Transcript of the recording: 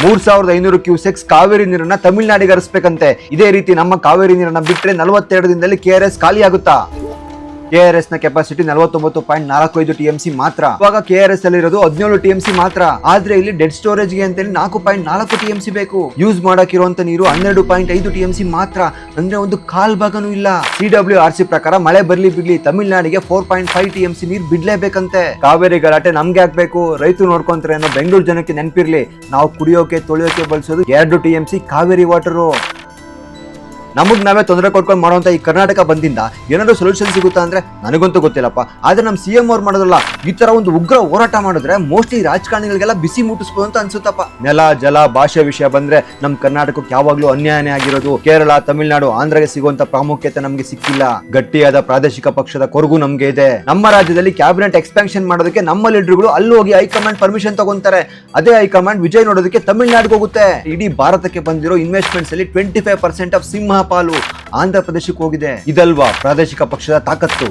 3500 cusecs Kaveri ನೀರನ್ನ ತಮಿಳುನಾಡಿಗೆ ಹರಿಸಬೇಕಂತೆ. ಇದೇ ರೀತಿ ನಮ್ಮ ಕಾವೇರಿ ನೀರನ್ನ ಬಿಟ್ಟರೆ 42 ದಿನದಲ್ಲಿ KRS ಖಾಲಿ ಆಗುತ್ತಾ? KRS ನ ಕೆಪಾಸಿಟಿ 49.45 TMC ಮಾತ್ರ. ಇವಾಗ KRS ಅಲ್ಲಿ ಇರೋದು 17 TMC ಮಾತ್ರ. ಆದ್ರೆ ಇಲ್ಲಿ ಡೆಡ್ ಸ್ಟೋರೇಜ್ ಗೆ ಅಂತೇಳಿ 4.4 TMC ಬೇಕು. ಯೂಸ್ ಮಾಡಕ್ಕಿರುವಂತ ನೀರು 12.5 TMC ಮಾತ್ರ, ಅಂದ್ರೆ ಒಂದು ಕಾಲ್ ಭಾಗನೂ ಇಲ್ಲ. CWRC ಪ್ರಕಾರ ಮಳೆ ಬರ್ಲಿ ಬಿಡ್ಲಿ ತಮಿಳುನಾಡಿಗೆ 4.5 TMC ನೀರು ಬಿಡ್ಲೇಬೇಕಂತೆ. ಕಾವೇರಿ ಗಲಾಟೆ ನಮ್ಗೆ ಆಗ್ಬೇಕು, ರೈತರು ನೋಡ್ಕೊಂತಾರೆ ಅನ್ನೋ ಬೆಂಗಳೂರು ಜನಕ್ಕೆ ನೆನಪಿರ್ಲಿ. ನಾವು ಕುಡಿಯೋಕೆ ತೊಳೆಯೋಕೆ ಬಳಸೋದು 2 TMC ಕಾವೇರಿ ವಾಟರು. ನಮಗ್ ನಾವೇ ತೊಂದರೆ ಕೊಡ್ಕೊಂಡು ಮಾಡುವಂತ ಈ ಕರ್ನಾಟಕ ಬಂದಿಂದ ಏನಾದ್ರು ಸೊಲ್ಯೂಷನ್ ಸಿಗುತ್ತಾ ಅಂದ್ರೆ ನನಗಂತೂ ಗೊತ್ತಿಲ್ಲಪ್ಪ. ಆದ್ರೆ ನಮ್ CM ಅವ್ರು ಮಾಡೋದಲ್ಲ, ಈ ತರ ಒಂದು ಉಗ್ರ ಹೋರಾಟ ಮಾಡಿದ್ರೆ ಮೋಸ್ಟ್ಲಿ ರಾಜಕಾರಣಿಗಳಿಗೆಲ್ಲ ಬಿಸಿ ಮುಟ್ಟಿಸ್ಬೋದು ಅಂತ ಅನ್ಸುತ್ತಪ್ಪ. ನೆಲ ಜಲ ಭಾಷೆ ವಿಷಯ ಬಂದ್ರೆ ನಮ್ ಕರ್ನಾಟಕಕ್ಕೆ ಯಾವಾಗ್ಲೂ ಅನ್ಯಾಯನೇ ಆಗಿರೋದು. ಕೇರಳ, ತಮಿಳುನಾಡು, ಆಂಧ್ರಗೆ ಸಿಗುವಂತ ಪ್ರಾಮುಖ್ಯತೆ ನಮ್ಗೆ ಸಿಕ್ಕಿಲ್ಲ. ಗಟ್ಟಿಯಾದ ಪ್ರಾದೇಶಿಕ ಪಕ್ಷದ ಕೊರಗು ನಮ್ಗೆ ಇದೆ. ನಮ್ಮ ರಾಜ್ಯದಲ್ಲಿ ಕ್ಯಾಬಿನೆಟ್ ಎಕ್ಸ್ಪಾನ್ಷನ್ ಮಾಡೋದಕ್ಕೆ ನಮ್ಮ ಲೀಡರ್ಗಳು ಅಲ್ಲಿ ಹೋಗಿ ಹೈಕಮಾಂಡ್ ಪರ್ಮಿಷನ್ ತಗೊಂತಾರೆ. ಅದೇ ಹೈಕಮಾಂಡ್ ವಿಜಯ್ ನೋಡೋದಕ್ಕೆ ತಮಿಳುನಾಡಿಗೆ ಹೋಗುತ್ತೆ. ಇಡೀ ಭಾರತಕ್ಕೆ ಬಂದಿರೋ ಇನ್ವೆಸ್ಟ್ಮೆಂಟ್ಸ್ ಅಲ್ಲಿ 25% ಆಫ್ ಸಿಂಹ ಪಾಲು ಆಂಧ್ರ ಪ್ರದೇಶಕ್ಕೆ ಹೋಗಿದೆ. ಇದಲ್ವಾ ಪ್ರಾದೇಶಿಕ ಪಕ್ಷದ ತಾಕತ್ತು?